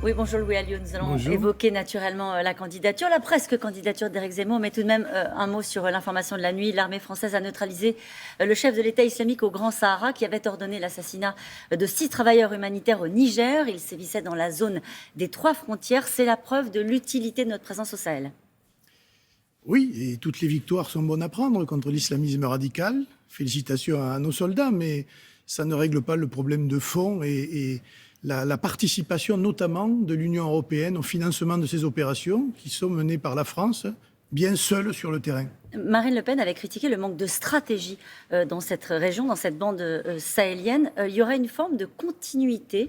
Oui, bonjour Louis Alliot. Nous allons évoquer naturellement la candidature, la presque candidature d'Éric Zemmour, mais tout de même un mot sur l'information de la nuit. L'armée française a neutralisé le chef de l'État islamique au Grand Sahara qui avait ordonné l'assassinat de 6 travailleurs humanitaires au Niger. Ils sévissaient dans la zone des 3 frontières. C'est la preuve de l'utilité de notre présence au Sahel. Oui, et toutes les victoires sont bonnes à prendre contre l'islamisme radical. Félicitations à nos soldats, mais ça ne règle pas le problème de fond et la participation notamment de l'Union européenne au financement de ces opérations qui sont menées par la France, bien seule sur le terrain. Marine Le Pen avait critiqué le manque de stratégie dans cette région, dans cette bande sahélienne. Il y aurait une forme de continuité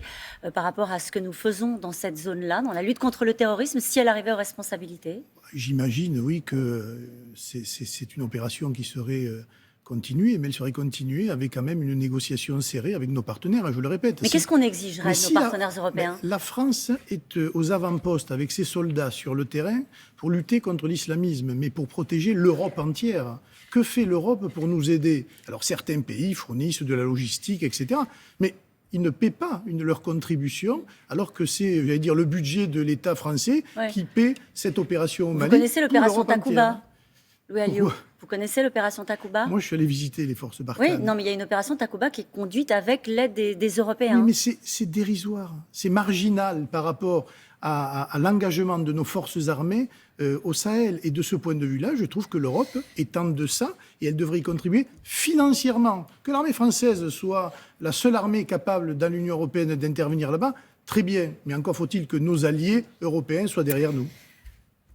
par rapport à ce que nous faisons dans cette zone-là, dans la lutte contre le terrorisme, si elle arrivait aux responsabilités? J'imagine, oui, que c'est une opération qui serait continuée, mais elle serait continuée avec quand même une négociation serrée avec nos partenaires, je le répète. Mais qu'est-ce qu'on exigerait de nos partenaires européens? La France est aux avant-postes avec ses soldats sur le terrain pour lutter contre l'islamisme, mais pour protéger l'Europe entière. Que fait l'Europe pour nous aider? Alors certains pays fournissent de la logistique, etc. Mais ils ne paient pas leur contribution, alors que c'est, j'allais dire, le budget de l'État français qui paie cette opération au Mali. Vous connaissez l'opération Takuba, Louis Alliot? Vous connaissez l'opération Takuba? Moi, je suis allé visiter les forces Barkhane. Oui, non, mais il y a une opération Takuba qui est conduite avec l'aide des Européens. Oui, mais c'est dérisoire, c'est marginal par rapport à l'engagement de nos forces armées au Sahel. Et de ce point de vue-là, je trouve que l'Europe est en deçà et elle devrait y contribuer financièrement. Que l'armée française soit la seule armée capable dans l'Union européenne d'intervenir là-bas, très bien. Mais encore faut-il que nos alliés européens soient derrière nous.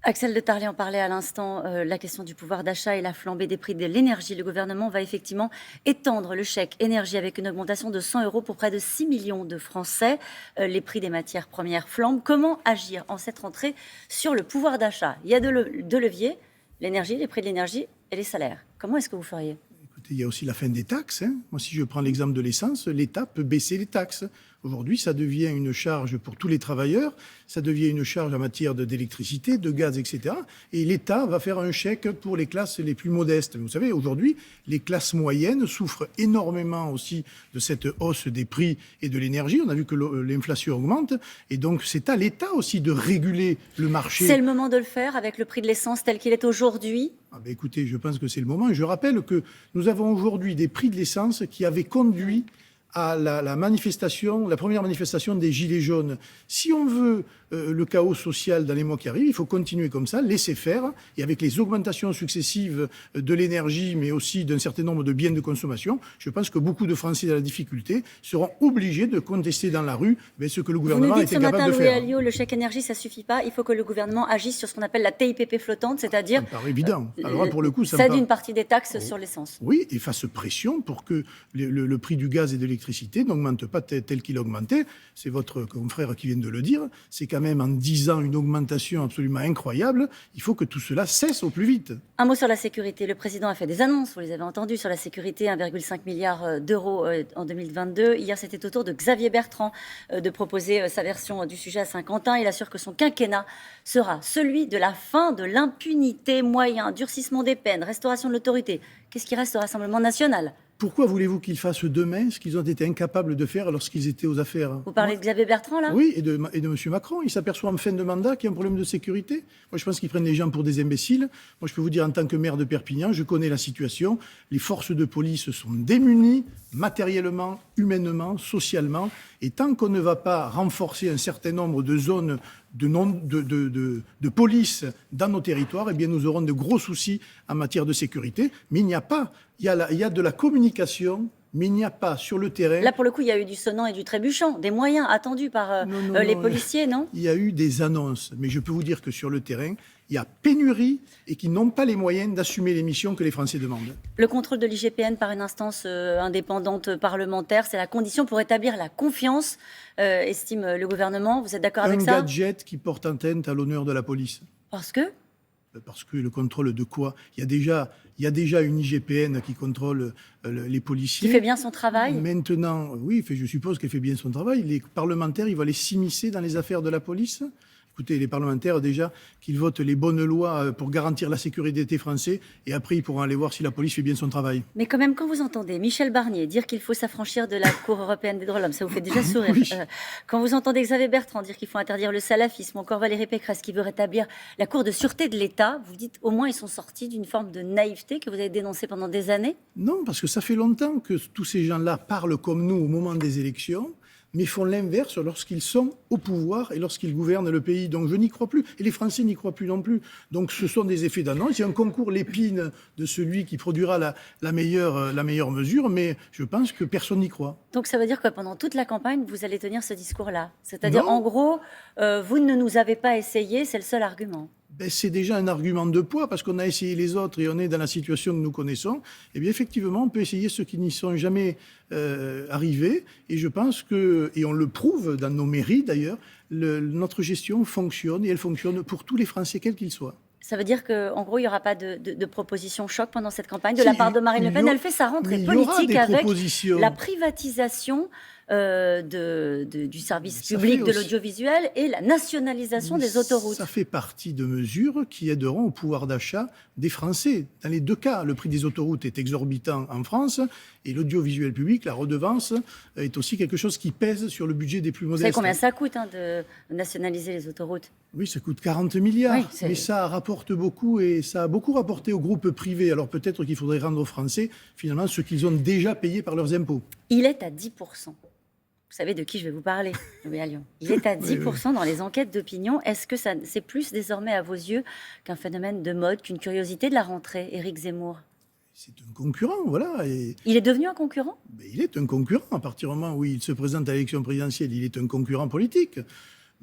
Axel de Tarlé en parlait à l'instant, la question du pouvoir d'achat et la flambée des prix de l'énergie. Le gouvernement va effectivement étendre le chèque énergie avec une augmentation de 100 € pour près de 6 millions de Français. Les prix des matières premières flambent. Comment agir en cette rentrée sur le pouvoir d'achat? Il y a deux leviers, l'énergie, les prix de l'énergie et les salaires. Comment est-ce que vous feriez? Écoutez, il y a aussi la fin des taxes. Moi, si je prends l'exemple de l'essence, l'État peut baisser les taxes. Aujourd'hui, ça devient une charge pour tous les travailleurs, ça devient une charge en matière d'électricité, de gaz, etc. Et l'État va faire un chèque pour les classes les plus modestes. Vous savez, aujourd'hui, les classes moyennes souffrent énormément aussi de cette hausse des prix et de l'énergie. On a vu que l'inflation augmente. Et donc, c'est à l'État aussi de réguler le marché. C'est le moment de le faire avec le prix de l'essence tel qu'il est aujourd'hui? Écoutez, je pense que c'est le moment. Je rappelle que nous avons aujourd'hui des prix de l'essence qui avaient conduit à la première manifestation des Gilets jaunes. Si on veut le chaos social dans les mois qui arrivent, il faut continuer comme ça, laisser faire. Et avec les augmentations successives de l'énergie, mais aussi d'un certain nombre de biens de consommation, je pense que beaucoup de Français dans la difficulté seront obligés de contester dans la rue ce que le gouvernement était capable de faire. Vous nous dites ce matin, Louis Alliot, le chèque énergie, ça ne suffit pas. Il faut que le gouvernement agisse sur ce qu'on appelle la TIPP flottante, c'est-à-dire... Ça me paraît évident. Alors là, pour le coup, cède une partie des taxes sur l'essence. Oui, et fasse pression pour que le prix du gaz et de l'électricité n'augmente pas tel qu'il a augmenté. C'est votre confrère qui vient de le dire. C'est quand même en 10 ans une augmentation absolument incroyable. Il faut que tout cela cesse au plus vite. Un mot sur la sécurité. Le président a fait des annonces, vous les avez entendues, sur la sécurité, 1,5 milliard d'euros en 2022. Hier, c'était au tour de Xavier Bertrand de proposer sa version du sujet à Saint-Quentin. Il assure que son quinquennat sera celui de la fin de l'impunité, moyen, durcissement des peines, restauration de l'autorité. Qu'est-ce qui reste au Rassemblement national? Pourquoi voulez-vous qu'ils fassent demain ce qu'ils ont été incapables de faire lorsqu'ils étaient aux affaires? Vous parlez de Xavier Bertrand, là? Oui, et de M. Macron. Il s'aperçoit en fin de mandat qu'il y a un problème de sécurité. Moi, je pense qu'ils prennent les gens pour des imbéciles. Moi, je peux vous dire, en tant que maire de Perpignan, je connais la situation. Les forces de police sont démunies, matériellement, humainement, socialement. Et tant qu'on ne va pas renforcer un certain nombre de zones de police dans nos territoires, eh bien, nous aurons de gros soucis en matière de sécurité. Mais il n'y a pas... Il y a de la communication, mais il n'y a pas sur le terrain... Là, pour le coup, il y a eu du sonnant et du trébuchant, des moyens attendus par les policiers, non? Il y a eu des annonces, mais je peux vous dire que sur le terrain, il y a pénurie et qu'ils n'ont pas les moyens d'assumer les missions que les Français demandent. Le contrôle de l'IGPN par une instance indépendante parlementaire, c'est la condition pour établir la confiance, estime le gouvernement. Vous êtes d'accord avec ça? Un gadget qui porte atteinte à l'honneur de la police. Parce que le contrôle de quoi? Il y a déjà une IGPN qui contrôle les policiers. Qui fait bien son travail? Maintenant, oui, je suppose qu'elle fait bien son travail. Les parlementaires, ils vont aller s'immiscer dans les affaires de la police. Écoutez, les parlementaires, déjà, qu'ils votent les bonnes lois pour garantir la sécurité français, et après, ils pourront aller voir si la police fait bien son travail. Mais quand même, quand vous entendez Michel Barnier dire qu'il faut s'affranchir de la Cour européenne des droits de l'homme, ça vous fait déjà sourire. Oui. Quand vous entendez Xavier Bertrand dire qu'il faut interdire le salafisme, ou encore Valérie Pécresse qui veut rétablir la Cour de sûreté de l'État, vous dites au moins ils sont sortis d'une forme de naïveté que vous avez dénoncée pendant des années? Non, parce que ça fait longtemps que tous ces gens-là parlent comme nous au moment des élections, mais font l'inverse lorsqu'ils sont au pouvoir et lorsqu'ils gouvernent le pays. Donc je n'y crois plus. Et les Français n'y croient plus non plus. Donc ce sont des effets d'annonce. Il y a un concours l'épine de celui qui produira la meilleure mesure, mais je pense que personne n'y croit. Donc ça veut dire que pendant toute la campagne, vous allez tenir ce discours-là. C'est-à-dire, Non. en gros, vous ne nous avez pas essayé, c'est le seul argument. C'est déjà un argument de poids, parce qu'on a essayé les autres et on est dans la situation que nous connaissons. Eh bien, effectivement, on peut essayer ceux qui n'y sont jamais arrivés. Et je pense que, et on le prouve dans nos mairies d'ailleurs, notre gestion fonctionne, et elle fonctionne pour tous les Français, quels qu'ils soient. Ça veut dire qu'en gros, il n'y aura pas de proposition choc pendant cette campagne de la part de Marine Le Pen. Elle fait sa rentrée politique avec la privatisation du service public de l'audiovisuel et la nationalisation des autoroutes. Ça fait partie de mesures qui aideront au pouvoir d'achat des Français. Dans les deux cas, le prix des autoroutes est exorbitant en France et l'audiovisuel public, la redevance, est aussi quelque chose qui pèse sur le budget des plus modestes. Vous savez combien ça coûte de nationaliser les autoroutes? Oui, ça coûte 40 milliards, oui, mais ça rapporte beaucoup et ça a beaucoup rapporté aux groupes privés. Alors peut-être qu'il faudrait rendre aux Français, finalement, ce qu'ils ont déjà payé par leurs impôts. Il est à 10%. Vous savez de qui je vais vous parler, Louis Alliot. Il est à 10% dans les enquêtes d'opinion. Est-ce que c'est plus désormais à vos yeux qu'un phénomène de mode, qu'une curiosité de la rentrée, Éric Zemmour? C'est un concurrent, voilà. Et il est devenu un concurrent? Il est un concurrent. À partir du moment où il se présente à l'élection présidentielle, il est un concurrent politique.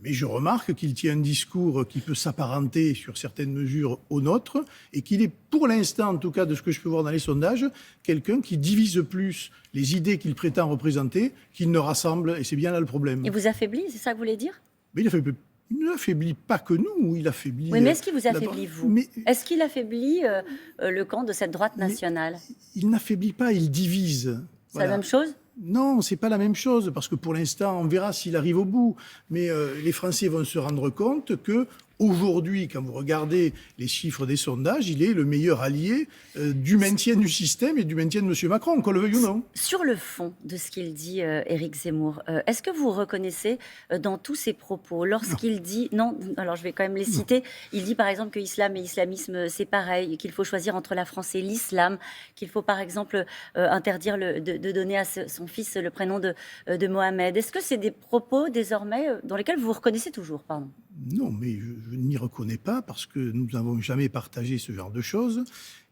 Mais je remarque qu'il tient un discours qui peut s'apparenter sur certaines mesures au nôtre et qu'il est, pour l'instant, en tout cas de ce que je peux voir dans les sondages, quelqu'un qui divise plus les idées qu'il prétend représenter qu'il ne rassemble, et c'est bien là le problème. Il vous affaiblit, c'est ça que vous voulez dire? Mais il n'affaiblit pas que nous, il affaiblit... Oui, mais est-ce qu'il vous affaiblit, vous? Est-ce qu'il affaiblit le camp de cette droite nationale? Il n'affaiblit pas, il divise. C'est la même chose? Non, c'est pas la même chose, parce que pour l'instant, on verra s'il arrive au bout. Mais les Français vont se rendre compte que aujourd'hui, quand vous regardez les chiffres des sondages, il est le meilleur allié du maintien du système et du maintien de M. Macron, qu'on le veuille ou non. Sur le fond de ce qu'il dit, Éric Zemmour, est-ce que vous reconnaissez dans tous ses propos, lorsqu'il dit... Non, alors je vais quand même les citer. Il dit par exemple que l'islam et l'islamisme, c'est pareil, qu'il faut choisir entre la France et l'islam, qu'il faut par exemple interdire de donner à son fils le prénom de Mohamed. Est-ce que c'est des propos désormais dans lesquels vous vous reconnaissez toujours, pardon? Non, mais je ne m'y reconnais pas parce que nous n'avons jamais partagé ce genre de choses.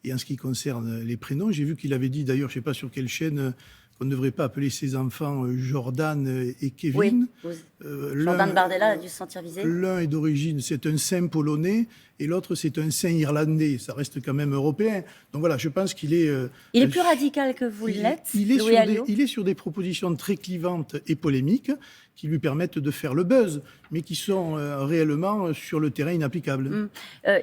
Et en ce qui concerne les prénoms, j'ai vu qu'il avait dit, d'ailleurs, je ne sais pas sur quelle chaîne, qu'on ne devrait pas appeler ses enfants Jordan et Kevin. Oui, Jordan Bardella a dû se sentir visé. L'un est d'origine, c'est un saint polonais, et l'autre, c'est un saint irlandais. Ça reste quand même européen. Donc voilà, je pense qu'il est... il est plus radical que vous l'êtes, il est sur des propositions très clivantes et polémiques qui lui permettent de faire le buzz, mais qui sont réellement sur le terrain inapplicables.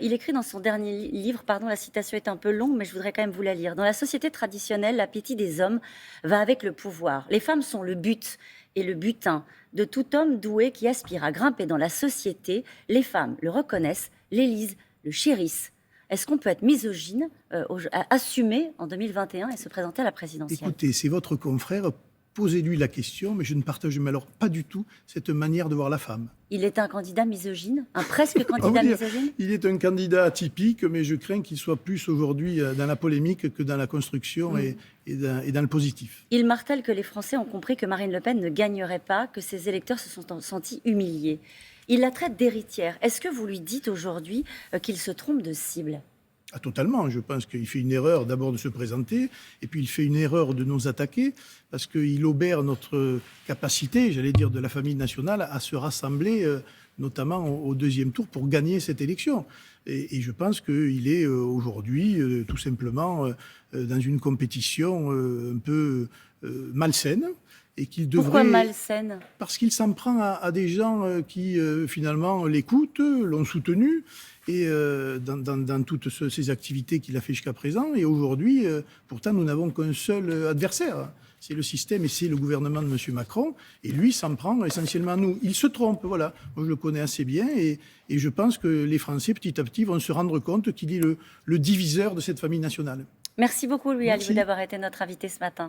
Il écrit dans son dernier livre, pardon, la citation est un peu longue, mais je voudrais quand même vous la lire. Dans la société traditionnelle, l'appétit des hommes va avec le pouvoir. Les femmes sont le but et le butin de tout homme doué qui aspire à grimper dans la société. Les femmes le reconnaissent, l'élisent, le chérissent. Est-ce qu'on peut être misogyne, assumer en 2021 et se présenter à la présidentielle? Écoutez, c'est votre confrère. Posez-lui la question, mais je ne partage alors pas du tout cette manière de voir la femme. Il est un candidat misogyne? Un presque candidat misogyne? Il est un candidat atypique, mais je crains qu'il soit plus aujourd'hui dans la polémique que dans la construction et dans le positif. Il martèle que les Français ont compris que Marine Le Pen ne gagnerait pas, que ses électeurs se sont sentis humiliés. Il la traite d'héritière. Est-ce que vous lui dites aujourd'hui qu'il se trompe de cible? Ah, totalement. Je pense qu'il fait une erreur d'abord de se présenter, et puis il fait une erreur de nous attaquer, parce qu'il obère notre capacité, j'allais dire, de la famille nationale à se rassembler, notamment au deuxième tour, pour gagner cette élection. Et je pense qu'il est aujourd'hui tout simplement dans une compétition un peu malsaine. Et qu'il devrait... Pourquoi malsaine? Parce qu'il s'en prend à des gens qui, finalement, l'écoutent, l'ont soutenu, et dans toutes ces activités qu'il a fait jusqu'à présent. Et aujourd'hui, pourtant, nous n'avons qu'un seul adversaire, c'est le système et c'est le gouvernement de M. Macron. Et lui s'en prend essentiellement à nous. Il se trompe, voilà. Moi, je le connais assez bien et je pense que les Français, petit à petit, vont se rendre compte qu'il est le diviseur de cette famille nationale. Merci beaucoup, Louis Alliot, Merci. d'avoir été notre invité ce matin.